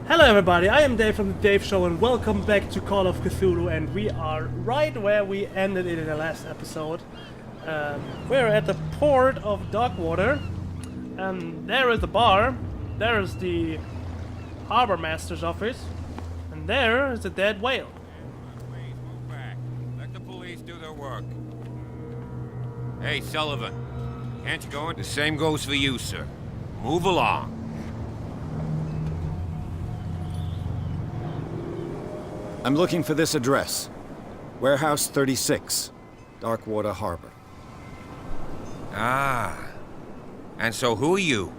Hello everybody, I am Dave from the Dave Show and welcome back to Call of Cthulhu, and we are right where we ended it in the last episode. We're at the port of Darkwater, and there is the bar, there is the harbor master's office, and there is a dead whale. Please move back. Let the police do their work. Hey, Sullivan, can't you go in? The same goes for you, sir. Move along. I'm looking for this address. Warehouse 36, Darkwater Harbor. Ah. And so who are you?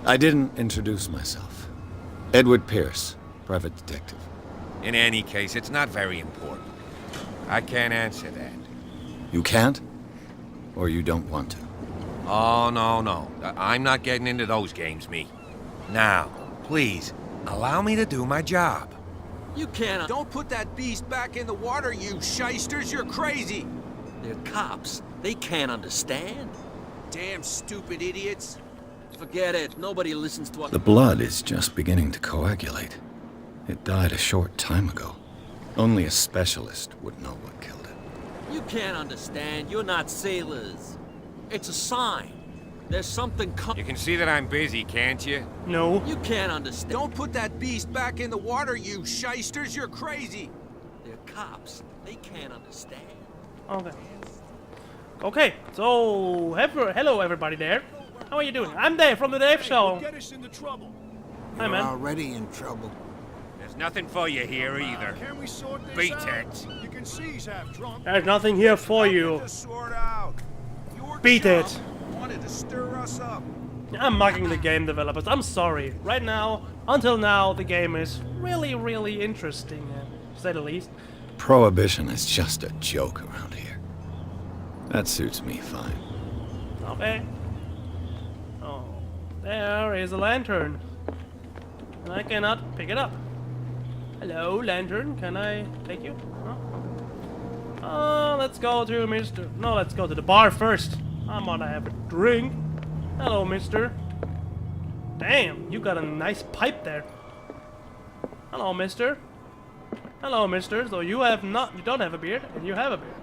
I didn't introduce myself. Edward Pierce, private detective. In any case, it's not very important. I can't answer that. You can't? Or you don't want to? Oh, no. I'm not getting into those games, me. Now, please, allow me to do my job. You can't. Don't put that beast back in the water, you shysters! You're crazy! They're cops. They can't understand. Damn stupid idiots! Forget it. Nobody listens to us. The blood is just beginning to coagulate. It died a short time ago. Only a specialist would know what killed it. You can't understand. You're not sailors. It's a sign. There's something You can see that I'm busy, can't you? No. You can't understand. Don't put that beast back in the water, you shysters! You're crazy! They're cops. They can't understand. Okay. Okay, so hello everybody there. How are you doing? I'm Dave from the Dave Show. Get us into trouble. Hi You're man. already in trouble. There's nothing for you here either. Can we sort this Beat out? it. You can see he's half drunk. There's nothing here for you. To sort out. Your Beat chum it. wanted to stir us up. I'm mocking the game developers. I'm sorry. Right now, until now, the game is really interesting, to say the least. Prohibition is just a joke around here. That suits me fine. Okay. Oh, there is a lantern. And I cannot pick it up. Hello, lantern. Can I take you? Huh? Let's go to Mr. No, let's go to the bar first. I'm gonna have a drink. Hello, mister. Damn, you got a nice pipe there. Hello, mister. Hello, mister. So you don't have a beard, and you have a beard.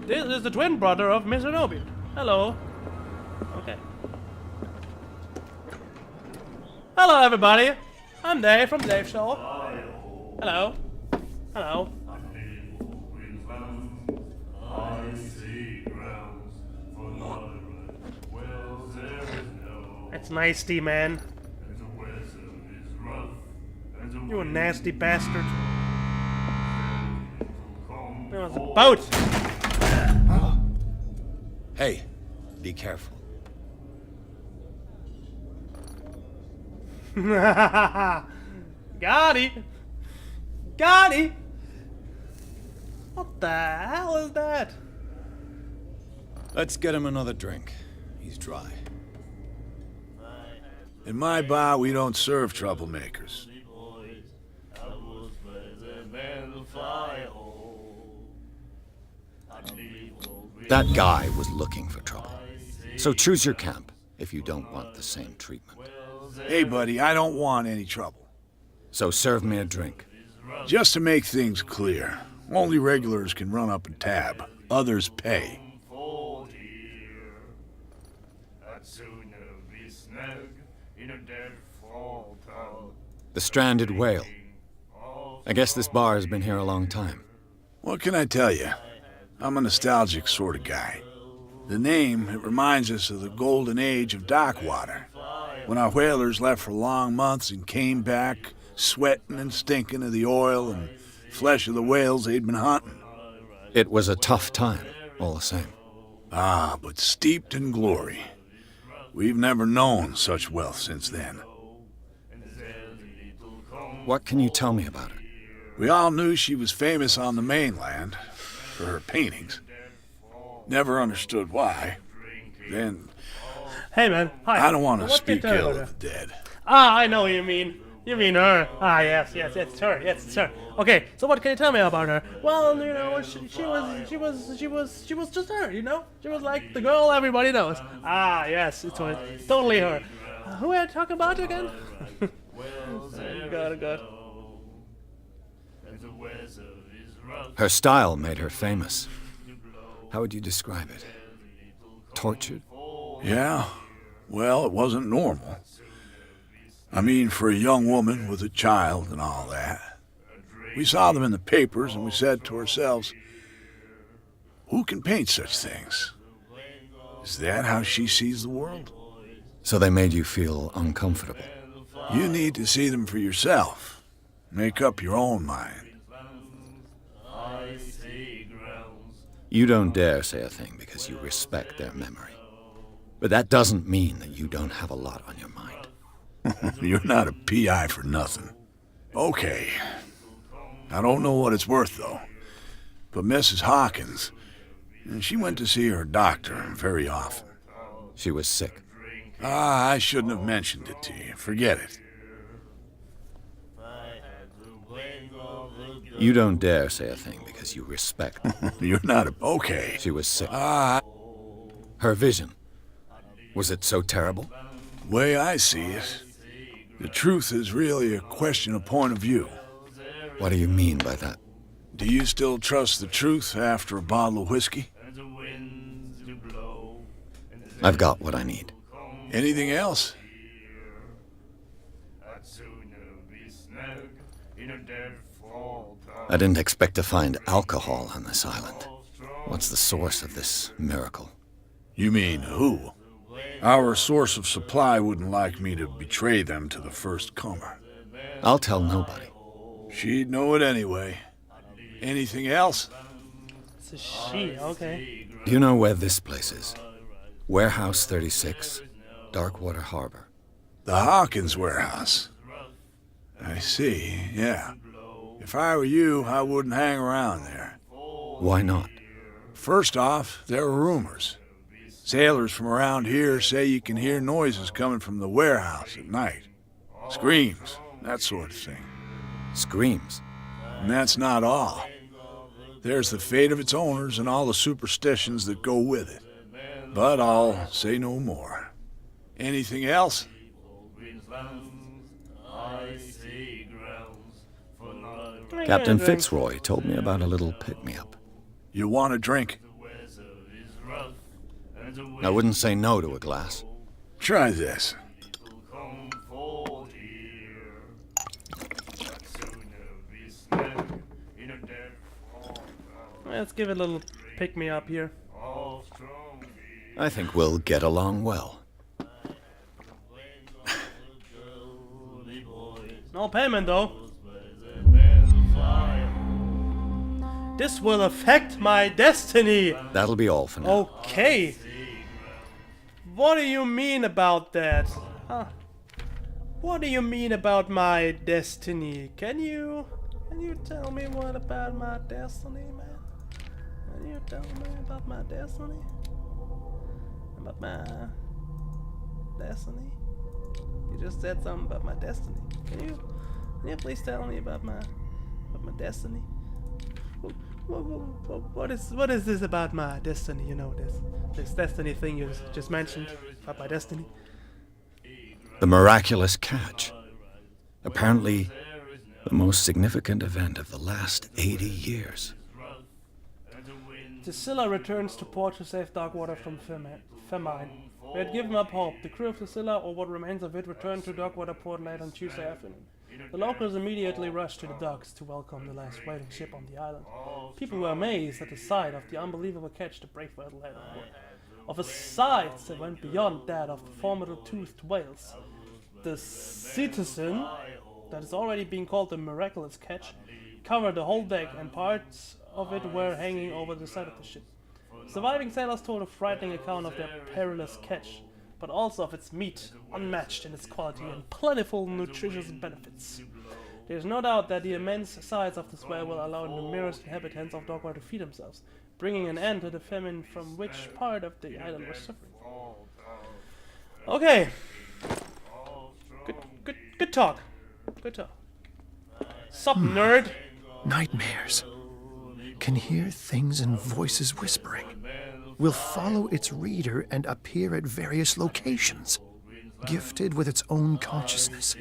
This is the twin brother of Mr. No Beard. Hello. Okay. Hello, everybody. I'm Dave from the Dave Show. Hello. Hello. That's nasty, man. You a nasty bastard. There was a boat. Hey, be careful. Got it. Got it. What the hell is that? Let's get him another drink. He's dry. In my bar, we don't serve troublemakers. That guy was looking for trouble. So choose your camp if you don't want the same treatment. Hey, buddy, I don't want any trouble. So serve me a drink. Just to make things clear, only regulars can run up and tab. Others pay. The stranded whale. I guess this bar has been here a long time. What can I tell you? I'm a nostalgic sort of guy. The name, it reminds us of the golden age of Darkwater, when our whalers left for long months and came back sweating and stinking of the oil and flesh of the whales they'd been hunting. It was a tough time, all the same. Ah, but steeped in glory. We've never known such wealth since then. What can you tell me about her? We all knew she was famous on the mainland for her paintings. Never understood why. Then, Hey man, hi. I don't want to What can you speak tell me ill about her? of the dead. Ah, I know what you mean. You mean her? Ah, yes, it's her. Yes, it's her. Okay, so what can you tell me about her? Well, you know, she was just her. You know, she was like the girl everybody knows. Ah, yes, it was totally her. Who are you talking about again? God. Her style made her famous. How would you describe it? Tortured? Yeah, well, it wasn't normal. I mean, for a young woman with a child and all that. We saw them in the papers and we said to ourselves, who can paint such things? Is that how she sees the world? So they made you feel uncomfortable. You need to see them for yourself. Make up your own mind. You don't dare say a thing because you respect their memory. But that doesn't mean that you don't have a lot on your mind. You're not a PI for nothing. Okay. I don't know what it's worth, though. But Mrs. Hawkins, she went to see her doctor very often. She was sick. I shouldn't have mentioned it to you. Forget it. You don't dare say a thing because you respect. You're not a... Okay. She was sick. Her vision. Was it so terrible? Way I see it, the truth is really a question of point of view. What do you mean by that? Do you still trust the truth after a bottle of whiskey? I've got what I need. Anything else? I didn't expect to find alcohol on this island. What's the source of this miracle? You mean who? Our source of supply wouldn't like me to betray them to the first comer. I'll tell nobody. She'd know it anyway. Anything else? It's a she, okay. Do you know where this place is? Warehouse 36, Darkwater Harbor. The Hawkins warehouse. I see, yeah. If I were you, I wouldn't hang around there. Why not? First off, there are rumors. Sailors from around here say you can hear noises coming from the warehouse at night. Screams, that sort of thing. Screams. And that's not all. There's the fate of its owners and all the superstitions that go with it. But I'll say no more. Anything else? Captain Fitzroy told me about a little pick-me-up. You want a drink? I wouldn't say no to a glass. Try this. Let's give it a little pick-me-up here. I think we'll get along well. No payment, though. This will affect my destiny. That'll be all for now. Okay. What do you mean about that? Huh? What do you mean about my destiny? Can you tell me what about my destiny, man? Can you tell me about my destiny? About my destiny? You just said something about my destiny. Can you please tell me about my destiny? What is this about my destiny? You know, this destiny thing you just mentioned about my destiny. The miraculous catch. Apparently, the most significant event of the last 80 years. The Scylla returns to port to save Darkwater from famine. We had given up hope. The crew of the Scylla, or what remains of it, returned to Darkwater port late on Tuesday afternoon. The locals immediately rushed to the docks to welcome the last waiting ship on the island. People were amazed at the sight of the unbelievable catch the brave whale led on board. Of a size that went beyond that of the formidable toothed whales. The citizen, that is already being called the miraculous catch, covered the whole deck, and parts of it were hanging over the side of the ship. Surviving sailors told a frightening account of their perilous catch, but also of its meat, unmatched in its quality and plentiful nutritious benefits. There is no doubt that the immense size of this whale will allow numerous inhabitants of Darkwater to feed themselves, bringing an end to the famine from which part of the island was suffering. Okay. Good talk. Good talk. Sup, nerd? Nightmares. Can hear things and voices whispering. Will follow its reader and appear at various locations. Gifted with its own consciousness.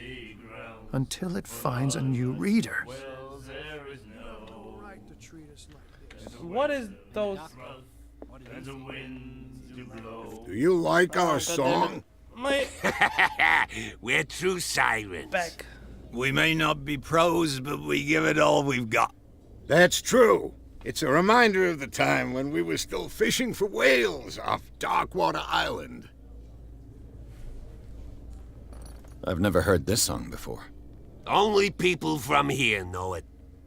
until it finds a new reader. What is those? Do you like our God damn it. song? My We're true sirens. back. We may not be pros, but we give it all we've got. That's true. It's a reminder of the time when we were still fishing for whales off Darkwater Island. I've never heard this song before. Only people from here know it.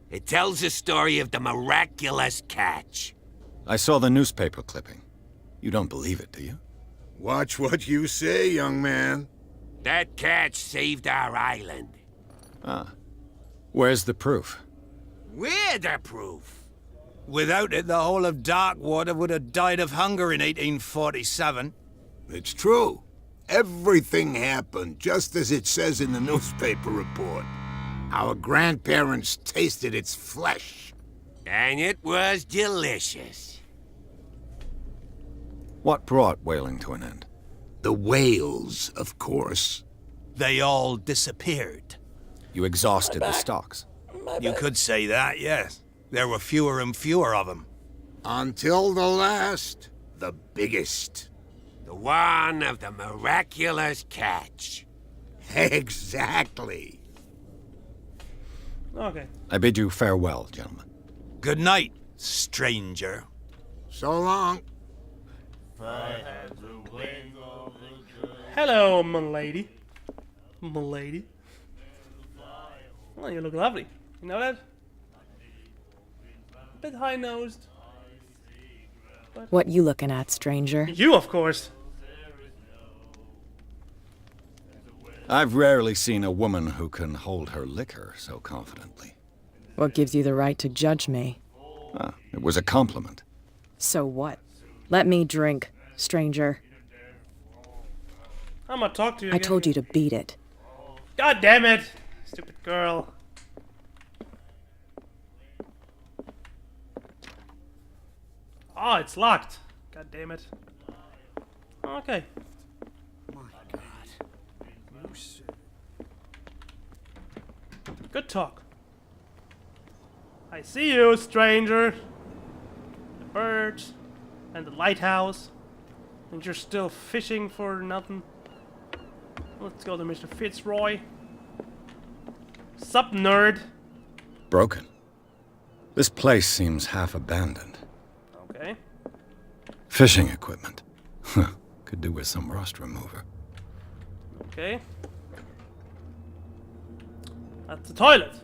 It tells the story of the miraculous catch. I saw the newspaper clipping. You don't believe it, do you? Watch what you say, young man. That catch saved our island. Ah. Where's the proof? We're the proof. Without it, the whole of Darkwater would have died of hunger in 1847. It's true. Everything happened just as it says in the newspaper report. Our grandparents tasted its flesh. And it was delicious. What brought whaling to an end? The whales, of course. They all disappeared. You exhausted the stocks. You could say that, yes. There were fewer and fewer of them. Until the last, the biggest. The one of the miraculous catch. Exactly. Okay. I bid you farewell, gentlemen. Good night, stranger. So long. Hello, m'lady. M'lady. Well, you look lovely. You know that? A bit high-nosed. What you looking at, stranger? You, of course. I've rarely seen a woman who can hold her liquor so confidently. What gives you the right to judge me? Ah, it was a compliment. So what? Let me drink, stranger. I'm gonna talk to you I again. told you to beat it. God damn it! Stupid girl. Oh, it's locked. God damn it. Okay. Good talk. I see you, stranger. The birds and the lighthouse. And you're still fishing for nothing. Let's go to Mr. Fitzroy. Sup, nerd? Broken. This place seems half abandoned. Okay. Fishing equipment. Huh. Could do with some rust remover. Okay. That's the toilet.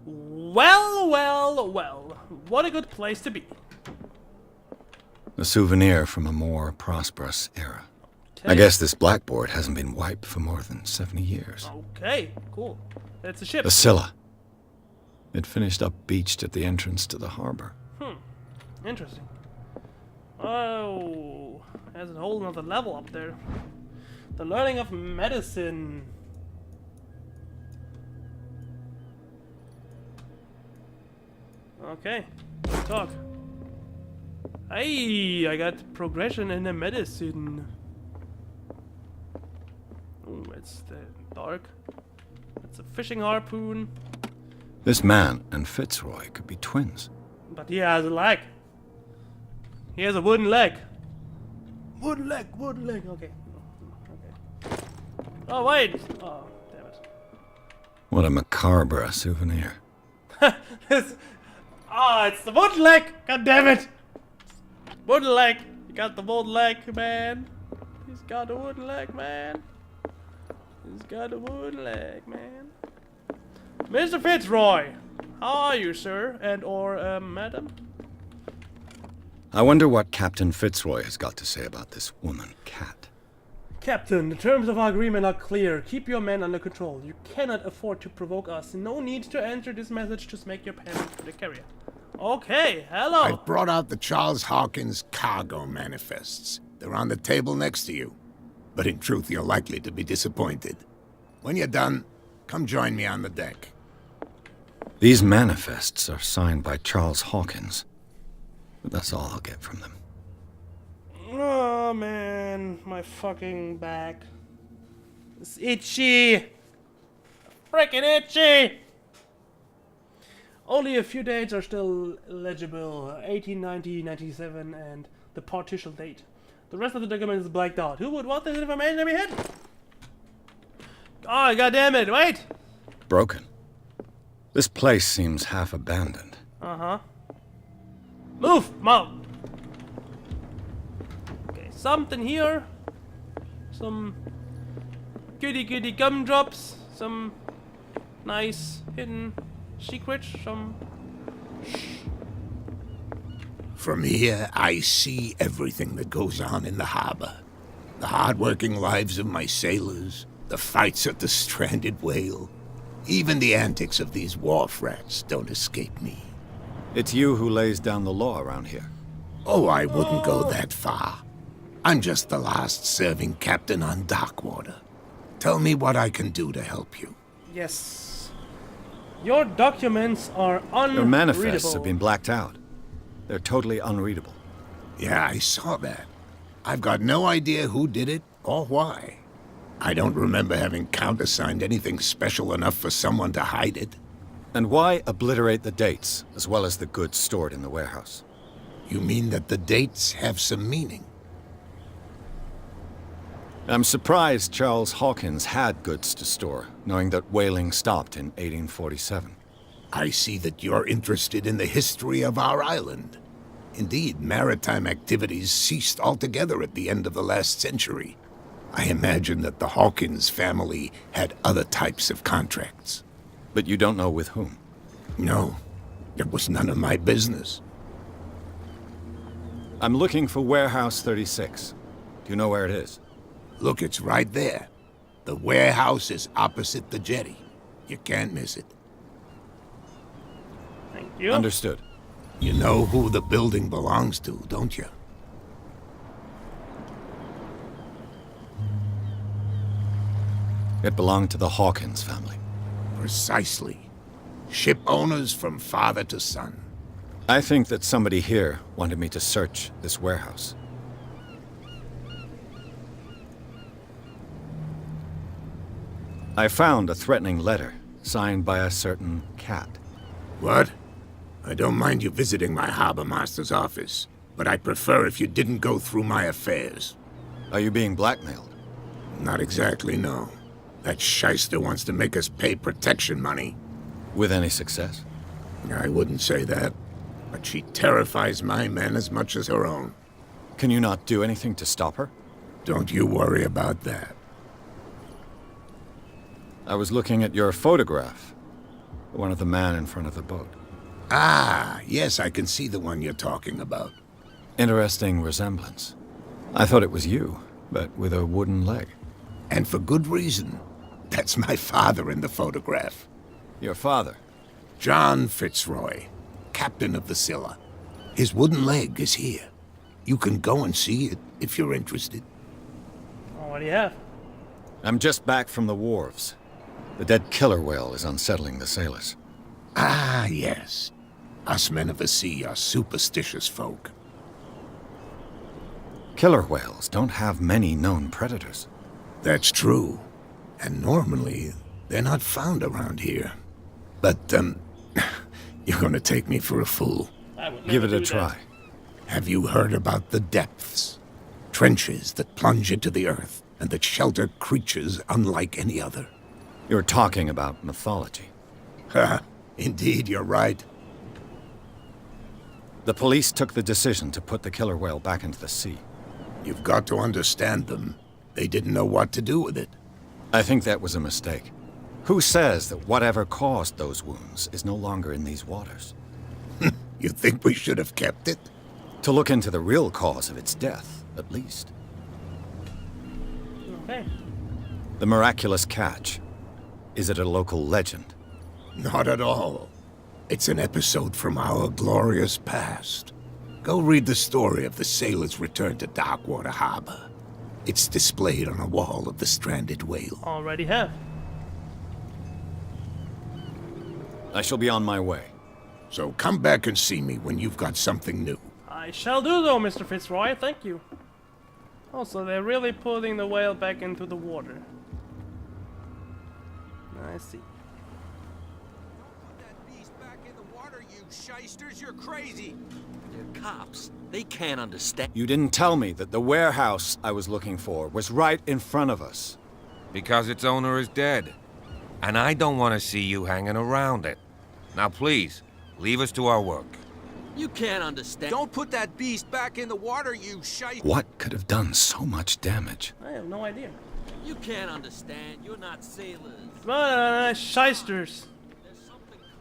Well, well, well. What a good place to be. A souvenir from a more prosperous era. Okay. I guess this blackboard hasn't been wiped for more than 70 years. Okay, cool. It's a ship. The Scylla. It finished up beached at the entrance to the harbor. Interesting. Oh, there's a whole nother level up there. The learning of medicine. Okay, let's talk. Hey, I got progression in the medicine. Oh, it's the dark. It's a fishing harpoon. This man and Fitzroy could be twins. But he has a leg. He has a wooden leg. Wooden leg, wooden leg. Okay. Okay. Oh, wait. Oh, damn it. What a macabre souvenir. It's the wooden leg. God damn it. Wooden leg. You got the wooden leg, man. He's got the wooden leg, man. He's got the wooden leg, man. Mr. Fitzroy, how are you, sir? And or, madam? I wonder what Captain Fitzroy has got to say about this woman, Cat. Captain, the terms of our agreement are clear. Keep your men under control. You cannot afford to provoke us. No need to enter this message. Just make your payment to the carrier. Okay, hello. I brought out the Charles Hawkins cargo manifests. They're on the table next to you. But in truth, you're likely to be disappointed. When you're done, come join me on the deck. These manifests are signed by Charles Hawkins. But that's all I'll get from them. Oh man, my fucking back. It's itchy. Freaking itchy! Only a few dates are still legible. 1890, 97, and the partial date. The rest of the document is blacked out. Who would want this information to be hidden? Oh, goddammit, wait! Broken. This place seems half abandoned. Uh-huh. Move, Mom! Okay, something here. Some goody gumdrops. Some nice hidden secrets. Some... From here, I see everything that goes on in the harbor. The hard-working lives of my sailors, the fights at the stranded whale. Even the antics of these wharf rats don't escape me. It's you who lays down the law around here. Oh, I wouldn't go that far. I'm just the last serving captain on Darkwater. Tell me what I can do to help you. Yes. Your documents are unreadable. Your manifests have been blacked out. They're totally unreadable. Yeah, I saw that. I've got no idea who did it or why. I don't remember having countersigned anything special enough for someone to hide it. And why obliterate the dates, as well as the goods stored in the warehouse? You mean that the dates have some meaning? I'm surprised Charles Hawkins had goods to store, knowing that whaling stopped in 1847. I see that you're interested in the history of our island. Indeed, maritime activities ceased altogether at the end of the last century. I imagine that the Hawkins family had other types of contracts. But you don't know with whom? No, it was none of my business. I'm looking for Warehouse 36. Do you know where it is? Look, it's right there. The warehouse is opposite the jetty. You can't miss it. Thank you. Understood. You know who the building belongs to, don't you? It belonged to the Hawkins family. Precisely. Ship owners from father to son. I think that somebody here wanted me to search this warehouse. I found a threatening letter, signed by a certain cat. What? I don't mind you visiting my harbor master's office, but I prefer if you didn't go through my affairs. Are you being blackmailed? Not exactly, no. That shyster wants to make us pay protection money. With any success? I wouldn't say that, but she terrifies my men as much as her own. Can you not do anything to stop her? Don't you worry about that. I was looking at your photograph. One of the man in front of the boat. Ah, yes, I can see the one you're talking about. Interesting resemblance. I thought it was you, but with a wooden leg. And for good reason. That's my father in the photograph. Your father? John Fitzroy, captain of the Scylla. His wooden leg is here. You can go and see it if you're interested. Oh, what do you have? I'm just back from the wharves. The dead killer whale is unsettling the sailors. Ah, yes. Us men of the sea are superstitious folk. Killer whales don't have many known predators. That's true. And normally, they're not found around here. But, you're gonna take me for a fool. I would Give never it a do try. that. Have you heard about the depths? Trenches that plunge into the earth and that shelter creatures unlike any other. You're talking about mythology. Ha! Indeed, you're right. The police took the decision to put the killer whale back into the sea. You've got to understand them. They didn't know what to do with it. I think that was a mistake. Who says that whatever caused those wounds is no longer in these waters? You think we should have kept it? To look into the real cause of its death, at least. Okay. The miraculous catch. Is it a local legend? Not at all. It's an episode from our glorious past. Go read the story of the sailor's return to Darkwater Harbor. It's displayed on a wall of the stranded whale. Already have. I shall be on my way. So come back and see me when you've got something new. I shall do so, Mr. Fitzroy. Thank you. Also, they're really putting the whale back into the water. I see. water, you shysters. You're crazy. They're cops. They can't understand. You didn't tell me that the warehouse I was looking for was right in front of us. Because its owner is dead. And I don't want to see you hanging around it. Now please, leave us to our work. You can't understand. Don't put that beast back in the water, you shyster. What could have done so much damage? I have no idea. You can't understand. You're not sailors. Shysters.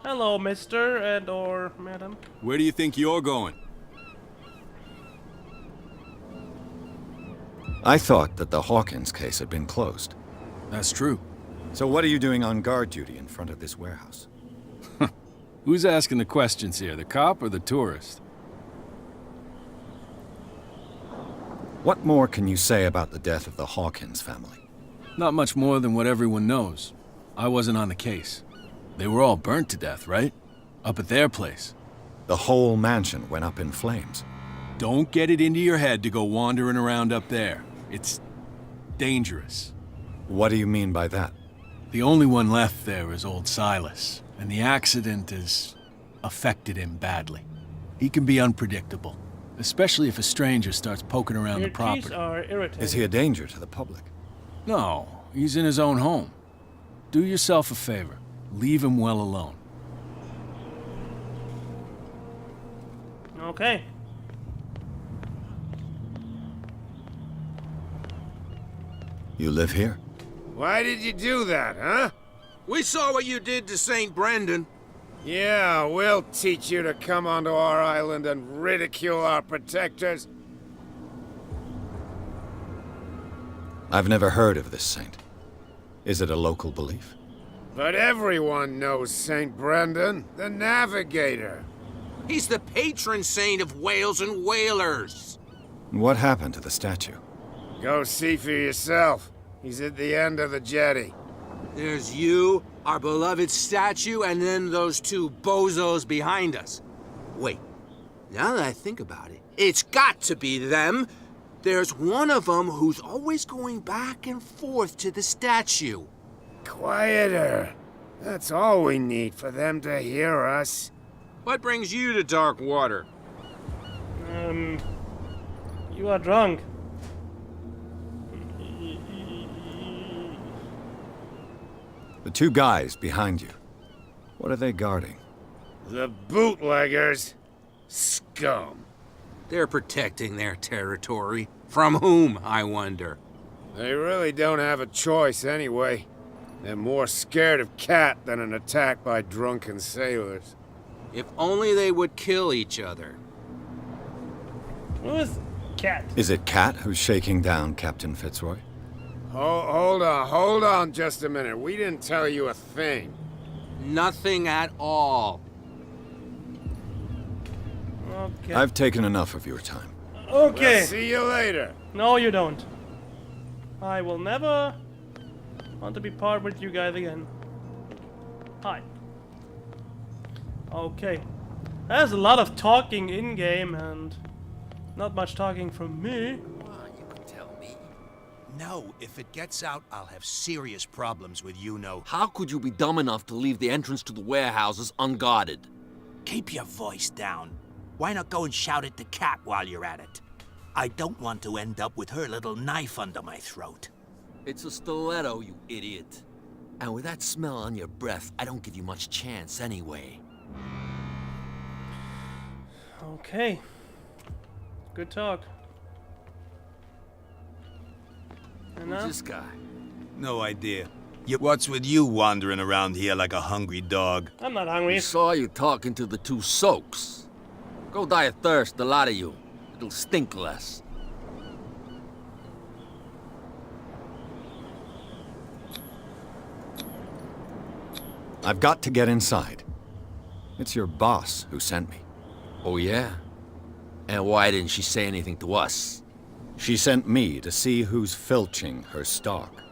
Hello, mister and or madam. Where do you think you're going? I thought that the Hawkins case had been closed. That's true. So what are you doing on guard duty in front of this warehouse? Who's asking the questions here, the cop or the tourist? What more can you say about the death of the Hawkins family? Not much more than what everyone knows. I wasn't on the case. They were all burnt to death, right? Up at their place. The whole mansion went up in flames. Don't get it into your head to go wandering around up there. It's dangerous. What do you mean by that? The only one left there is old Silas, and the accident has affected him badly. He can be unpredictable, especially if a stranger starts poking around the property. Are irritating. Is he a danger to the public? No, he's in his own home. Do yourself a favor. Leave him well alone. Okay. You live here? Why did you do that, huh? We saw what you did to St. Brendan. Yeah, we'll teach you to come onto our island and ridicule our protectors. I've never heard of this saint. Is it a local belief? But everyone knows St. Brendan, the navigator. He's the patron saint of whales and whalers. What happened to the statue? Go see for yourself. He's at the end of the jetty. There's you, our beloved statue, and then those two bozos behind us. Wait, now that I think about it, it's got to be them. There's one of them who's always going back and forth to the statue. Quieter. That's all we need for them to hear us. What brings you to dark water? You are drunk. The two guys behind you. What are they guarding? The bootleggers. Scum. They're protecting their territory. From whom, I wonder? They really don't have a choice anyway. They're more scared of Cat than an attack by drunken sailors. If only they would kill each other. Who is Cat? Is it Cat who's shaking down Captain Fitzroy? Hold on just a minute. We didn't tell you a thing. Nothing at all. Okay. I've taken enough of your time. Okay. We'll see you later. No, you don't. I will never want to be part with you guys again. Hi. Okay. There's a lot of talking in-game and not much talking from me. No, if it gets out, I'll have serious problems with you-know. How could you be dumb enough to leave the entrance to the warehouses unguarded? Keep your voice down. Why not go and shout at the cat while you're at it? I don't want to end up with her little knife under my throat. It's a stiletto, you idiot. And with that smell on your breath, I don't give you much chance anyway. Okay. Good talk. Who's this guy? No idea. What's with you wandering around here like a hungry dog? I'm not hungry. We saw you talking to the two soaks. Go die of thirst, the lot of you. It'll stink less. I've got to get inside. It's your boss who sent me. Oh, yeah? And why didn't she say anything to us? She sent me to see who's filching her stock.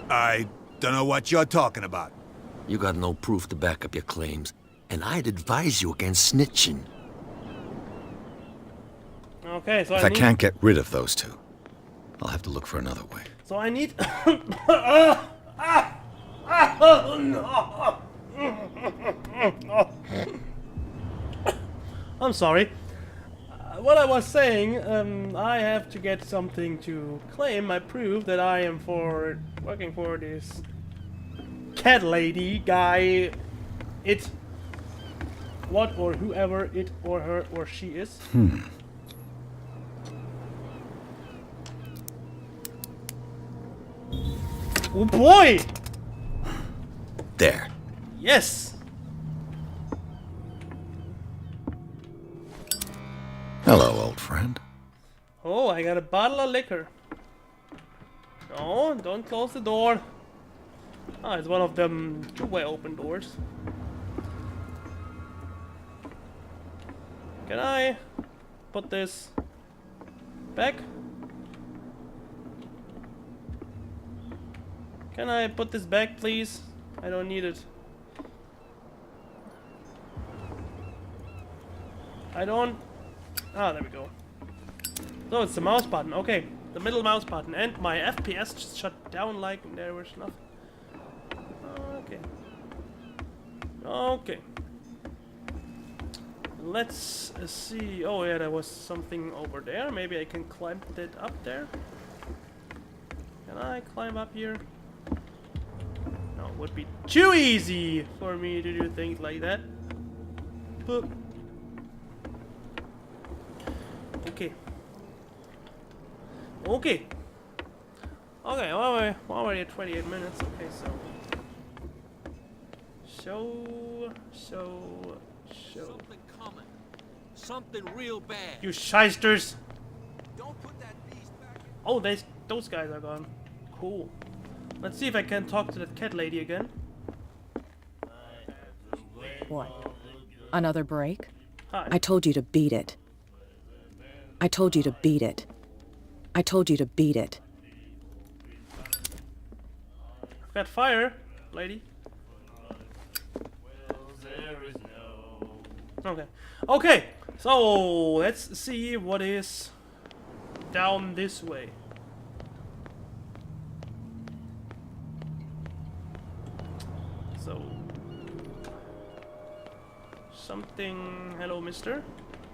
I don't know what you're talking about. You got no proof to back up your claims, and I'd advise you against snitching. Okay, so If I can't get rid of those two, I'll have to look for another way. So I need... Oh, no. I'm sorry. What I was saying, I have to get something to claim my proof that I am working for this cat lady guy. It. What or whoever it or her or she is. Oh boy! There. Yes! Hello, old friend. Oh, I got a bottle of liquor. No, don't close the door. Ah, it's one of them two-way open doors. Can I put this back? Can I put this back, please? I don't need it. I don't... Ah, there we go. So it's the mouse button. Okay, the middle mouse button. And my FPS just shut down like there was nothing. Okay. Okay. Let's see. Oh yeah, there was something over there. Maybe I can climb that up there. Can I climb up here? No, it would be too easy for me to do things like that. But okay. Okay. Okay, well, we're already at 28 minutes. Okay, so. Something coming. Something real bad. You shysters! Don't put that beast back in. Oh, those guys are gone. Cool. Let's see if I can talk to that cat lady again. What? Another break? Hi. I told you to beat it. I told you to beat it. I told you to beat it. I've got fire, lady. Okay. Okay, so let's see what is down this way. So something. Hello, mister.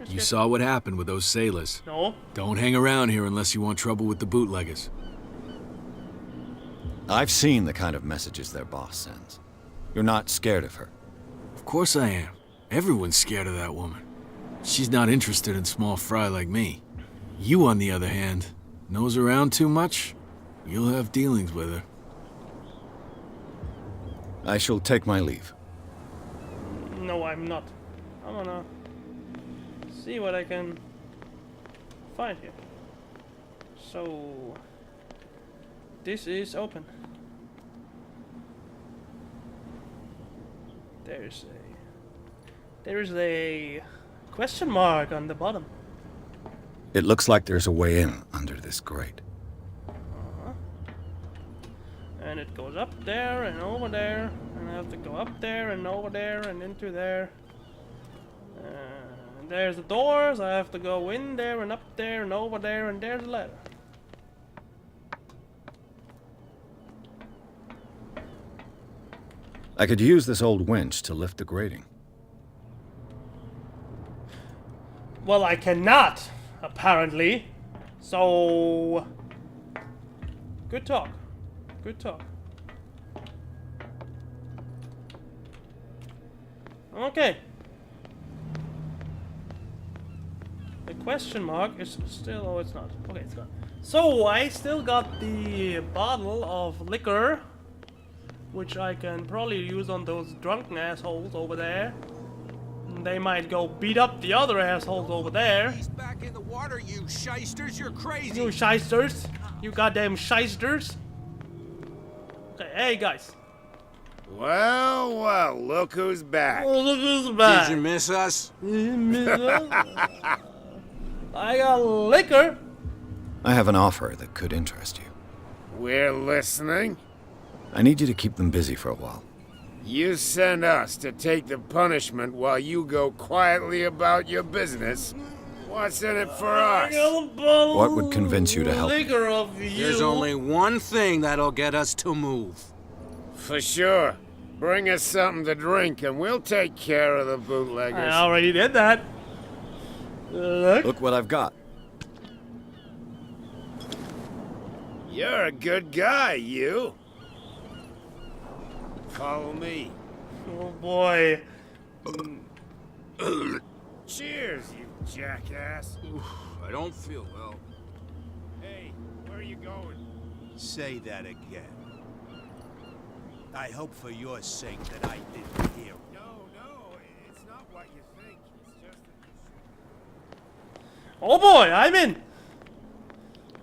You saw what happened with those sailors. No. Don't hang around here unless you want trouble with the bootleggers. I've seen the kind of messages their boss sends. You're not scared of her. Of course I am. Everyone's scared of that woman. She's not interested in small fry like me. You, on the other hand, nose around too much, you'll have dealings with her. I shall take my leave. No, I'm not. I'm gonna see what I can find here. So this is open. There's a question mark on the bottom. It looks like there's a way in under this grate. And it goes up there and over there, and I have to go up there and over there and into there. And there's the doors. I have to go in there and up there and over there, and there's a ladder. I could use this old winch to lift the grating. Well, I cannot, apparently. So good talk. Good talk. Okay. The question mark is still... Oh, it's not. Okay, it's gone. So, I still got the bottle of liquor, which I can probably use on those drunken assholes over there. They might go beat up the other assholes over there. He's back in the water, you shysters. You're crazy. You shysters. You goddamn shysters. Okay, hey guys. Well, well, look who's back. Oh, look who's back. Did you miss us? I got liquor. I have an offer that could interest you. We're listening. I need you to keep them busy for a while. You send us to take the punishment while you go quietly about your business. What's in it for us? What would convince you to help me? There's only one thing that'll get us to move. For sure. Bring us something to drink and we'll take care of the bootleggers. I already did that. Look what I've got. You're a good guy, you. Follow me. Oh boy. Cheers, you jackass. I don't feel well. Hey, where are you going? Say that again. I hope for your sake that I didn't hear. No, it's not what you think. It's just that you should... Oh boy, I'm in.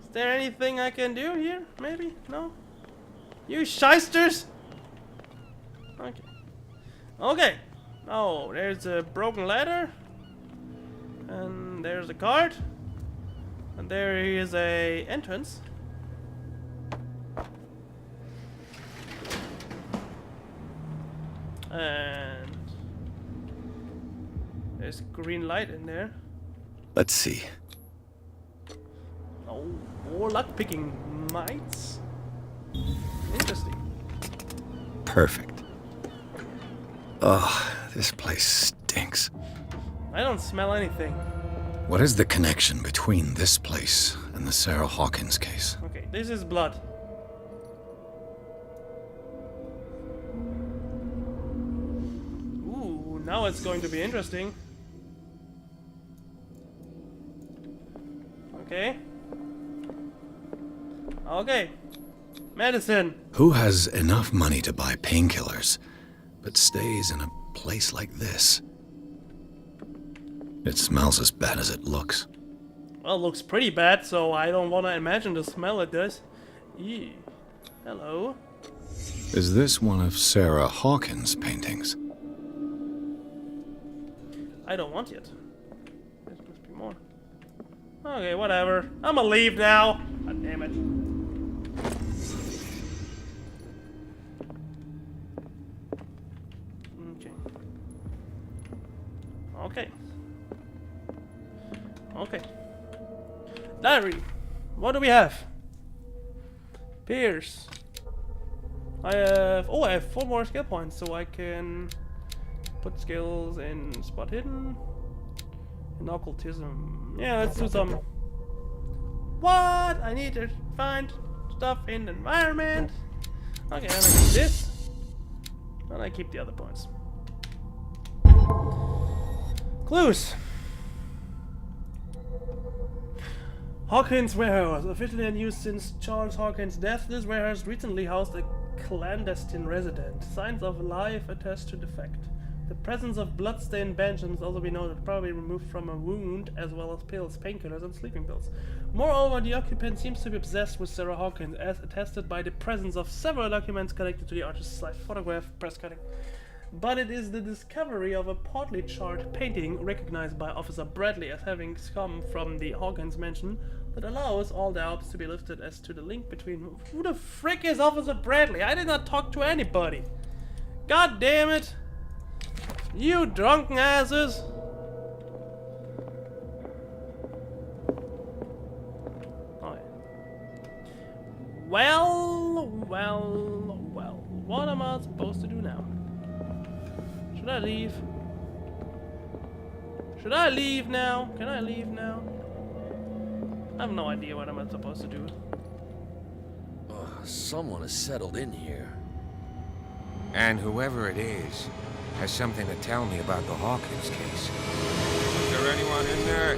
Is there anything I can do here? Maybe? No? You shysters? Okay. Okay. Oh, there's a broken ladder. And there's a card. And there is a entrance. And there's green light in there. Let's see. Oh, more luck picking mites. Interesting. Perfect. Oh, this place stinks. I don't smell anything. What is the connection between this place and the Sarah Hawkins case? Okay, this is blood. Ooh, now it's going to be interesting. Okay. Okay. Medicine. Who has enough money to buy painkillers, but stays in a place like this? It smells as bad as it looks. Well, it looks pretty bad, so I don't want to imagine the smell it does. Ew. Hello. Is this one of Sarah Hawkins' paintings? I don't want it. There must be more. Okay, whatever. I'ma leave now. God damn it. Okay. Okay. Okay. Diary. What do we have? Pierce. I have 4 more skill points, so I can put skills in spot hidden and occultism. Yeah, let's do some. What? I need to find stuff in the environment. Okay, and I keep this, and I keep the other points. Clues. Hawkins Warehouse, officially in use since Charles Hawkins' death. This warehouse recently housed a clandestine resident. Signs of life attest to the fact. The presence of bloodstained bench must also be noted, probably removed from a wound, as well as pills, painkillers, and sleeping pills. Moreover, the occupant seems to be obsessed with Sarah Hawkins, as attested by the presence of several documents connected to the artist's life: photograph, press cutting. But it is the discovery of a partly charred painting recognized by Officer Bradley as having come from the Hawkins mansion that allows all doubts to be lifted as to the link between... Who the frick is Officer Bradley? I did not talk to anybody. God damn it. You drunken asses. Okay. Well. What am I supposed to do now? Should I leave? Should I leave now? Can I leave now? I have no idea what I'm supposed to do. Someone has settled in here. And whoever it is has something to tell me about the Hawkins case. Is there anyone in there?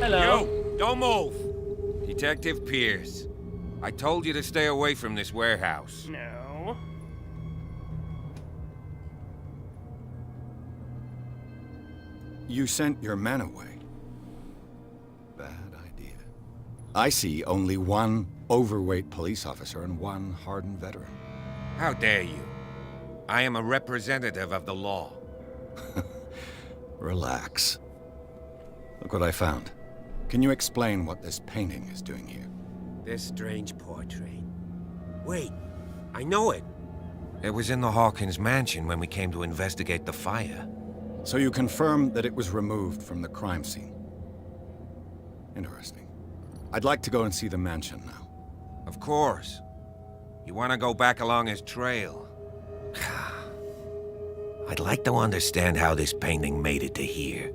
Hello. You! Don't move! Detective Pierce. I told you to stay away from this warehouse. No. You sent your men away. Bad idea. I see only one overweight police officer and one hardened veteran. How dare you? I am a representative of the law. Relax. Look what I found. Can you explain what this painting is doing here? This strange portrait. Wait, I know it. It was in the Hawkins mansion when we came to investigate the fire. So you confirm that it was removed from the crime scene. Interesting. I'd like to go and see the mansion now. Of course. You want to go back along his trail? I'd like to understand how this painting made it to here.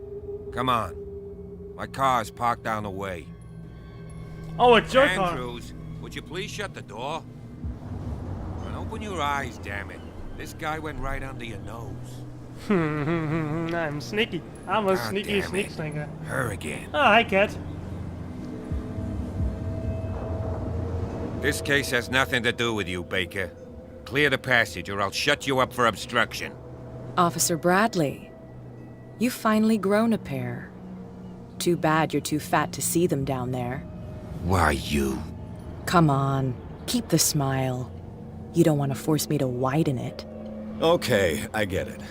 Come on. My car's parked down the way. Oh, it's your car. Andrews, would you please shut the door? And open your eyes, damn it. This guy went right under your nose. I'm sneaky. I'm a sneaky damn sneak it. slinker. Her again. Oh, hi, cat. This case has nothing to do with you, Baker. Clear the passage or I'll shut you up for obstruction. Officer Bradley, you've finally grown a pair. Too bad you're too fat to see them down there. Why, you? Come on, keep the smile. You don't want to force me to widen it. Okay, I get it.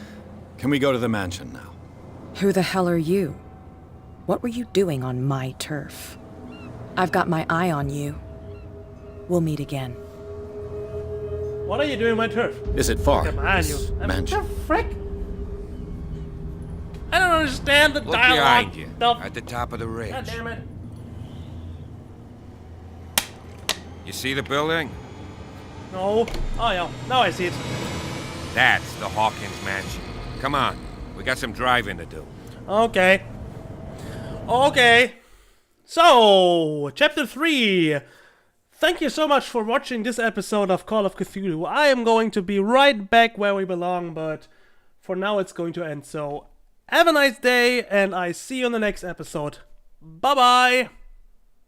Can we go to the mansion now? Who the hell are you? What were you doing on my turf? I've got my eye on you. We'll meet again. What are you doing on my turf? Is it far? Come on, this you. mansion? The frick? I don't understand the Look dialogue. behind you, stuff. at the top of the ridge. God damn it. You see the building? No. Oh, yeah. Now I see it. That's the Hawkins mansion. Come on, we got some driving to do. Okay. Okay. So, Chapter 3. Thank you so much for watching this episode of Call of Cthulhu. I am going to be right back where we belong, but for now it's going to end. So, have a nice day, and I see you in the next episode. Bye-bye!